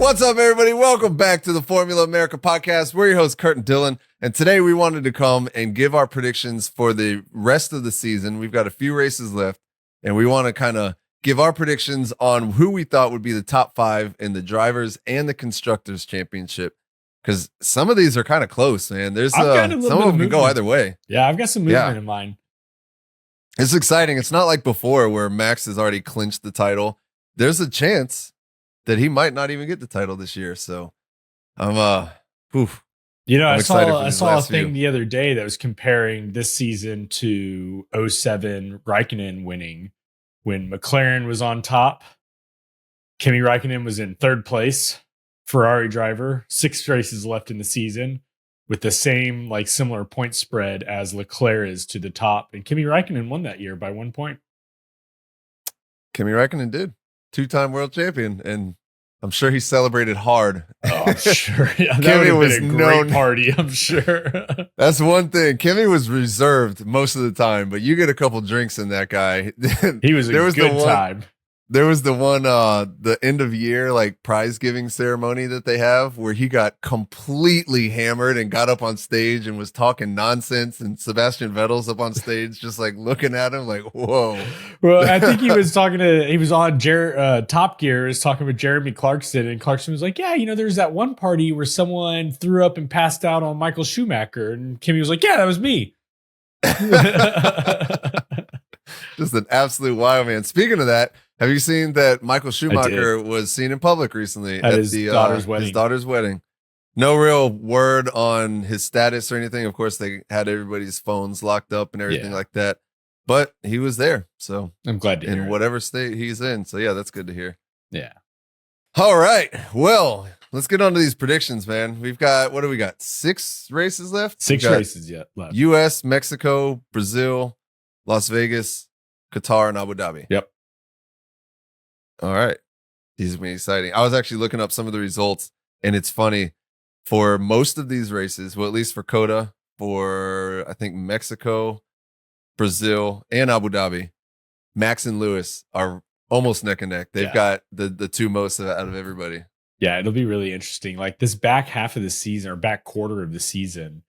What's up, everybody? Welcome back to the Formula America podcast. We're your hosts, Kurt and Dylan, and today we wanted to come and give our predictions for the rest of the season. We've got a few races left, and we want to kind of give our predictions on who we thought would be the top 5 in the Drivers and the Constructors Championship, because some of these are kind of close, man. There's some of them can go either way. Yeah, I've got some movement in mind. It's exciting. It's not like before where Max has already clinched the title. There's a chance that he might not even get the title this year. So I'm I saw a thing the other day that was comparing this season to 07 Raikkonen winning when McLaren was on top. Kimi Raikkonen was in third place, Ferrari driver, 6 races left in the season with the same similar point spread as Leclerc is to the top. And Kimi Raikkonen won that year by 1 point. Kimi Raikkonen did. 2-time world champion, and I'm sure he celebrated hard. Oh, I'm sure. Yeah, Kimi was a great party, I'm sure. That's one thing. Kimi was reserved most of the time, but you get a couple drinks in that guy. He was good time. There was the one, the end of year, prize giving ceremony that they have where he got completely hammered and got up on stage and was talking nonsense. And Sebastian Vettel's up on stage, just looking at him whoa. Well, I think he was on Top Gear, is talking with Jeremy Clarkson, and Clarkson was like, yeah, there's that one party where someone threw up and passed out on Michael Schumacher. And Kimi was like, yeah, that was me. Just an absolute wild man. Speaking of that, have you seen that Michael Schumacher was seen in public recently at his daughter's wedding? His daughter's wedding. No real word on his status or anything. Of course, they had everybody's phones locked up and everything like that. But he was there, so I'm glad to hear in whatever state he's in. So yeah, that's good to hear. Yeah. All right. Well, let's get on to these predictions, man. We've got, what do we got? 6 races left. 6 races left. U.S., Mexico, Brazil, Las Vegas, Qatar, and Abu Dhabi. Yep. All right. These are going to be exciting. I was actually looking up some of the results, and it's funny. For most of these races, well, at least for COTA, for I think Mexico, Brazil, and Abu Dhabi, Max and Lewis are almost neck and neck. They've got the 2 most out of everybody. Yeah, it'll be really interesting. This back half of the season or back quarter of the season,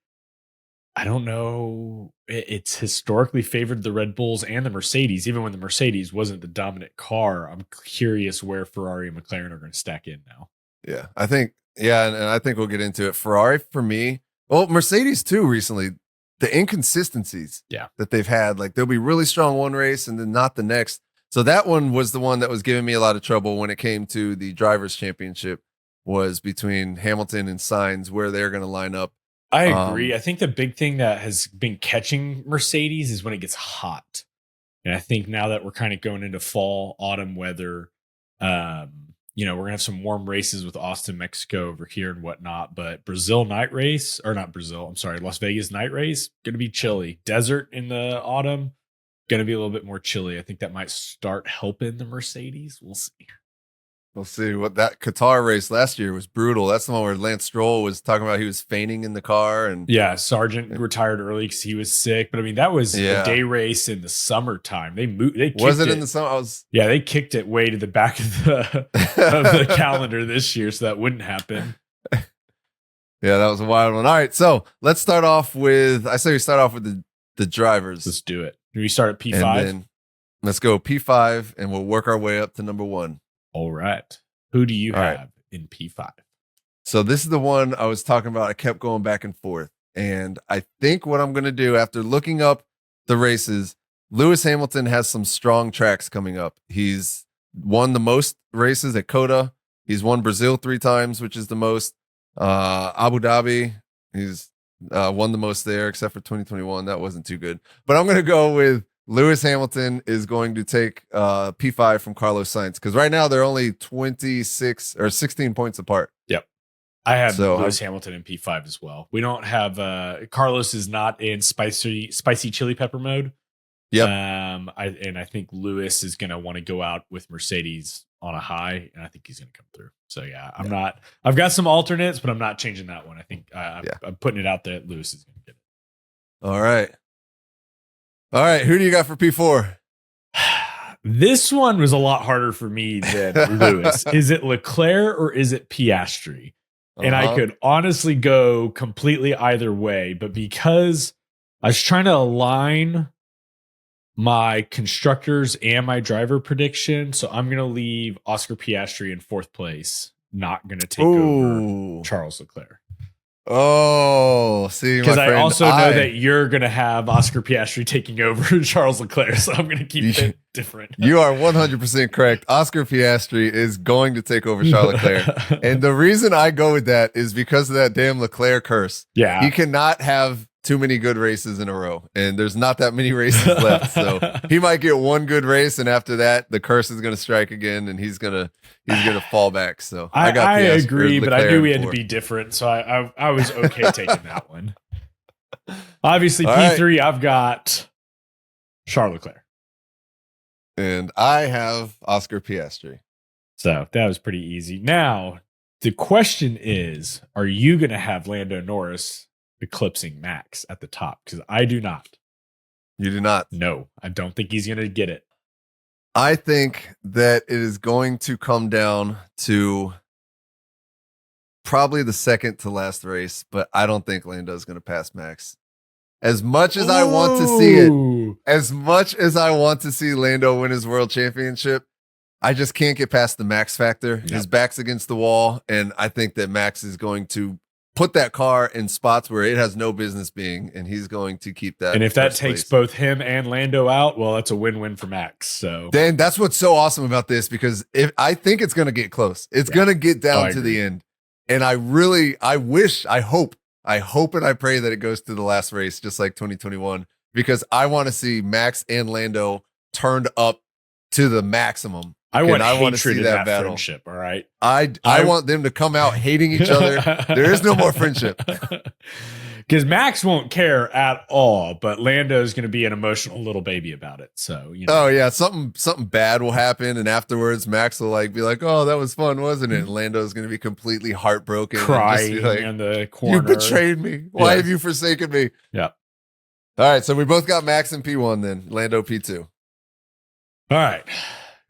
I don't know. It's historically favored the Red Bulls and the Mercedes, even when the Mercedes wasn't the dominant car. I'm curious where Ferrari and McLaren are going to stack in now. Yeah, I think, and I think we'll get into it. Ferrari, for me, well, Mercedes too, recently, the inconsistencies that they've had, they'll be really strong one race and then not the next. So that one was the one that was giving me a lot of trouble when it came to the Drivers' Championship, was between Hamilton and Sainz, where they're going to line up. I agree. I think the big thing that has been catching Mercedes is when it gets hot. And I think now that we're kind of going into fall, autumn weather, we're going to have some warm races with Austin, Mexico over here and whatnot. But Las Vegas night race, going to be chilly. Desert in the autumn, going to be a little bit more chilly. I think that might start helping the Mercedes. We'll see. We'll see. What that Qatar race last year was brutal. That's the one where Lance Stroll was talking about he was fainting in the car, and Sargent retired early because he was sick. But I mean, that was a day race in the summertime. They kicked in the summer? They kicked it way to the back of the calendar this year, so that wouldn't happen. Yeah, that was a wild one. All right, so let's start off with. I say we start off with the drivers. Let's do it. Do we start at P5? Let's go P5, and we'll work our way up to number 1. All right. Who do you have in P5? So this is the one I was talking about. I kept going back and forth. And I think what I'm going to do after looking up the races, Lewis Hamilton has some strong tracks coming up. He's won the most races at COTA. He's won Brazil 3 times, which is the most. Abu Dhabi, he's won the most there, except for 2021. That wasn't too good. But I'm going to go with Lewis Hamilton is going to take P5 from Carlos Sainz, because right now they're only 26 or 16 points apart. Yep. I have Lewis Hamilton in P5 as well. We don't have Carlos is not in spicy chili pepper mode. Yep. I think Lewis is going to want to go out with Mercedes on a high, and I think he's going to come through. So I've got some alternates, but I'm not changing that one. I think I'm putting it out there that Lewis is going to get it. All right. Who do you got for P4? This one was a lot harder for me than Lewis. Is it Leclerc or is it Piastri? And I could honestly go completely either way, but because I was trying to align my constructors and my driver prediction, so I'm going to leave Oscar Piastri in 4th place. Not going to take over Charles Leclerc. Oh, see, because I also know that you're going to have Oscar Piastri taking over Charles Leclerc, so I'm going to keep it different. You are 100% correct. Oscar Piastri is going to take over Charles Leclerc. And the reason I go with that is because of that damn Leclerc curse. Yeah. He cannot have too many good races in a row, and there's not that many races left. So he might get one good race, and after that, the curse is going to strike again, and he's gonna fall back. So I agree, but I knew we had to be different, so I was okay taking that one. Obviously, P3, I've got Charles Leclerc, and I have Oscar Piastri. So that was pretty easy. Now the question is: are you going to have Lando Norris eclipsing Max at the top? Because I do not. You do not? No, I don't think he's going to get it. I think that it is going to come down to probably the second to last race, but I don't think Lando's going to pass Max. As much as I want to see it, as much as I want to see Lando win his world championship, I just can't get past the Max factor. Yep. His back's against the wall, and I think that Max is going to put that car in spots where it has no business being, and he's going to keep that. And if that takes both him and Lando out, well, that's a win-win for Max. So then that's what's so awesome about this, because if I think it's going to get close, it's going to get down to the end. And I hope, and I pray that it goes to the last race, just like 2021, because I want to see Max and Lando turned up to the maximum. I want to see that battle. Friendship, all right. I want them to come out hating each other. There is no more friendship. Because Max won't care at all, but Lando is going to be an emotional little baby about it. So, you know. Oh yeah, something bad will happen, and afterwards Max will be like, "Oh, that was fun, wasn't it?" And Lando's going to be completely heartbroken, crying in the corner. You betrayed me. Why have you forsaken me? Yeah. All right, so we both got Max in P1, then Lando P2. All right.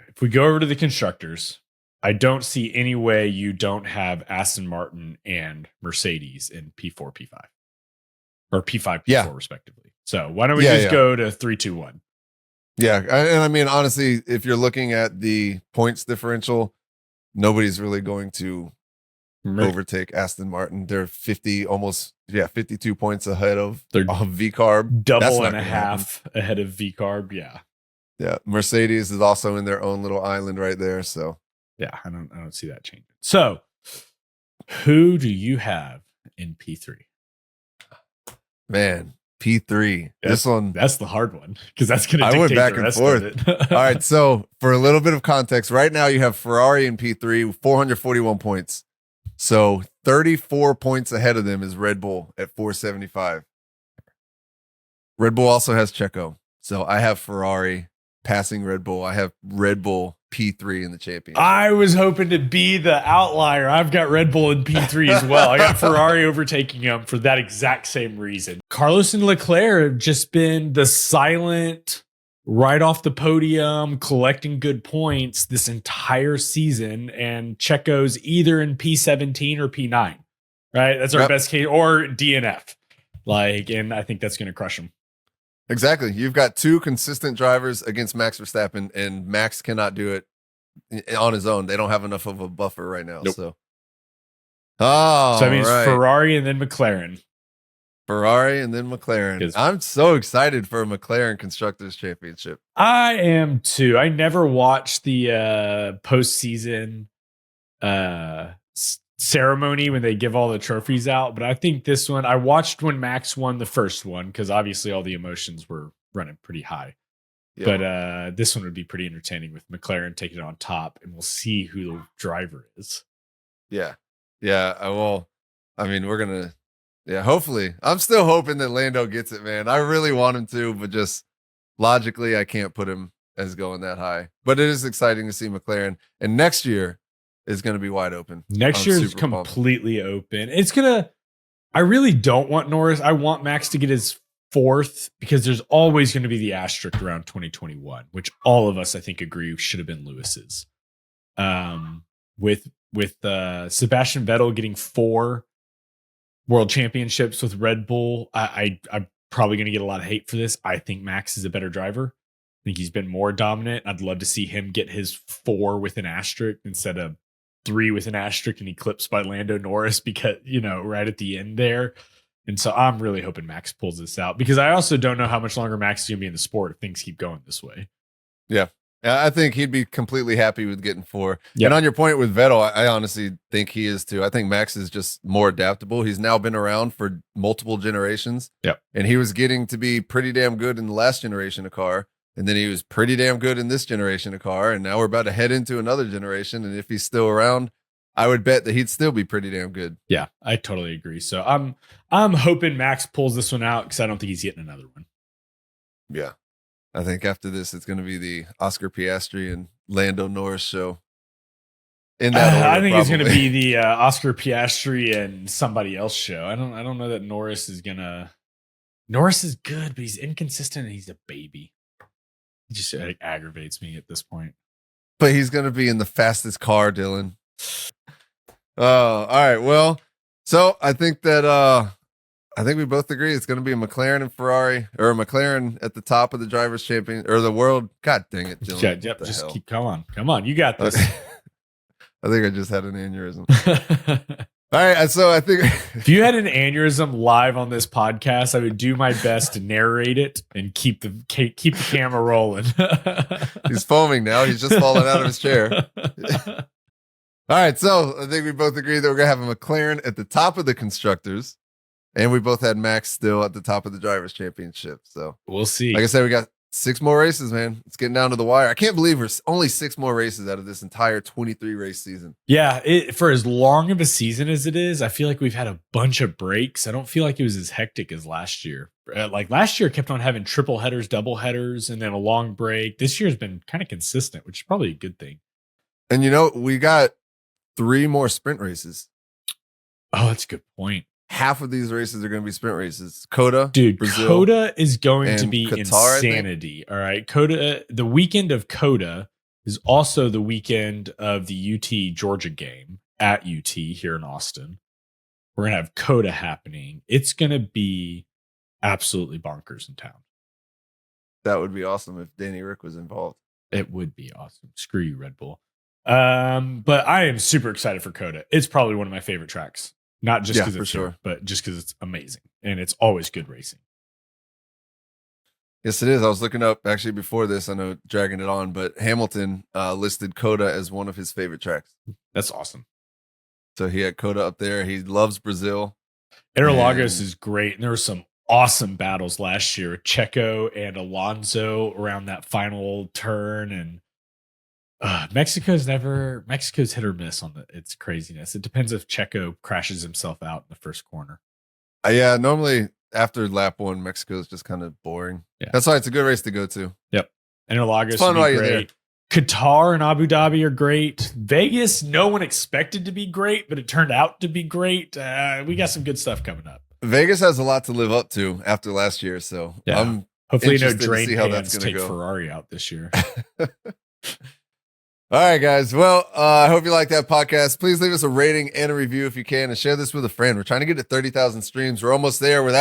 If we go over to the constructors, I don't see any way you don't have Aston Martin and Mercedes in P4, P5. Or P5, P4, respectively. So why don't we go to 3, 2, 1? Yeah, and I mean, honestly, if you're looking at the points differential, nobody's really going to overtake Aston Martin. They're 52 points ahead of VCarb. Double and a half ahead of VCarb, yeah. Yeah, Mercedes is also in their own little island right there. So yeah, I don't see that changing. So who do you have in P3? Man, P3. This one, that's the hard one, because that's going to dictate I went back the and rest forth. Of it. All right, so for a little bit of context, right now you have Ferrari in P3, 441 points. So 34 points ahead of them is Red Bull at 475. Red Bull also has Checo. So I have Ferrari passing Red Bull. I have Red Bull P3 in the championship. I was hoping to be the outlier. I've got Red Bull in P3 as well. I got Ferrari overtaking them for that exact same reason. Carlos and Leclerc have just been the silent, right off the podium, collecting good points this entire season. And Checo's either in P17 or P9, right? That's our best case, or DNF. And I think that's going to crush them. Exactly. You've got two consistent drivers against Max Verstappen, and Max cannot do it on his own. They don't have enough of a buffer right now. Nope. So that means Ferrari and then McLaren. Ferrari and then McLaren. I'm so excited for a McLaren Constructors Championship. I am too. I never watched the postseason ceremony when they give all the trophies out, but I think this one, I watched when Max won the first one, because obviously all the emotions were running pretty high. But this one would be pretty entertaining with McLaren taking it on top, and we'll see who the driver is. Yeah I mean, we're gonna hopefully. I'm still hoping that Lando gets it, man. I really want him to, but just logically I can't put him as going that high. But it is exciting to see McLaren, and next year is going to be wide open. Next year is completely open. I really don't want Norris. I want Max to get his fourth because there's always going to be the asterisk around 2021, which all of us, I think, agree should have been Lewis's. With Sebastian Vettel getting 4 world championships with Red Bull, I'm probably going to get a lot of hate for this. I think Max is a better driver. I think he's been more dominant. I'd love to see him get his 4 with an asterisk instead of 3 with an asterisk and eclipsed by Lando Norris because, right at the end there. And so I'm really hoping Max pulls this out because I also don't know how much longer Max is going to be in the sport if things keep going this way. Yeah. I think he'd be completely happy with getting 4. Yep. And on your point with Vettel, I honestly think he is too. I think Max is just more adaptable. He's now been around for multiple generations. Yep. And he was getting to be pretty damn good in the last generation of car. And then he was pretty damn good in this generation of car. And now we're about to head into another generation. And if he's still around, I would bet that he'd still be pretty damn good. Yeah, I totally agree. So I'm hoping Max pulls this one out because I don't think he's getting another one. Yeah. I think after this, it's going to be the Oscar Piastri and Lando Norris show. In that order, I think probably. it's going to be the Oscar Piastri and somebody else show. I don't know that Norris is gonna. Norris is good, but he's inconsistent and he's a baby. He just aggravates me at this point. But he's going to be in the fastest car, Dylan. Oh, all right. Well, so I think that I think we both agree it's going to be a McLaren and Ferrari, or a McLaren at the top of the drivers' champion or the world. God dang it, Dylan. Yeah, yep, just keep come on. You got this. I think I just had an aneurysm. All right, so I think if you had an aneurysm live on this podcast, I would do my best to narrate it and keep the camera rolling. He's foaming now. He's just fallen out of his chair. All right, so I think we both agree that we're going to have a McLaren at the top of the constructors, and we both had Max still at the top of the drivers' championship. So we'll see. Like I said, we got 6 more races, man. It's getting down to the wire. I can't believe there's only 6 more races out of this entire 23 race season. Yeah, for as long of a season as it is, I feel like we've had a bunch of breaks. I don't feel like it was as hectic as last year. Like last year, kept on having triple headers, double headers, and then a long break. This year's been kind of consistent, which is probably a good thing. And we got 3 more sprint races. Oh, that's a good point. Half of these races are going to be sprint races. Coda, dude, Brazil, Coda is going to be Qatar, insanity. All right, Coda. The weekend of Coda is also the weekend of the UT Georgia game at UT here in Austin. We're gonna have Coda happening. It's gonna be absolutely bonkers in town. That would be awesome if Danny Rick was involved. It would be awesome. Screw you, Red Bull. But I am super excited for Coda. It's probably one of my favorite tracks. Not just because it's sure, but just because it's amazing. And it's always good racing. Yes, it is. I was looking up actually before this. I know dragging it on, but Hamilton listed Coda as one of his favorite tracks. That's awesome. So he had Coda up there. He loves Brazil. Interlagos is great. And there were some awesome battles last year. Checo and Alonso around that final turn. And Mexico's hit or miss on its craziness. It depends if Checo crashes himself out in the first corner. Yeah, normally after lap 1, Mexico is just kind of boring. Yeah. That's why it's a good race to go to. Yep. Interlagos fun while you're great. Qatar and Abu Dhabi are great. Vegas, no one expected to be great, but it turned out to be great. We got some good stuff coming up. Vegas has a lot to live up to after last year, so yeah. I'm hopefully no interested drain to see how cans that's going to take go. Ferrari out this year. All right, guys. Well, I hope you like that podcast. Please leave us a rating and a review if you can, and share this with a friend. We're trying to get to 30,000 streams. We're almost there.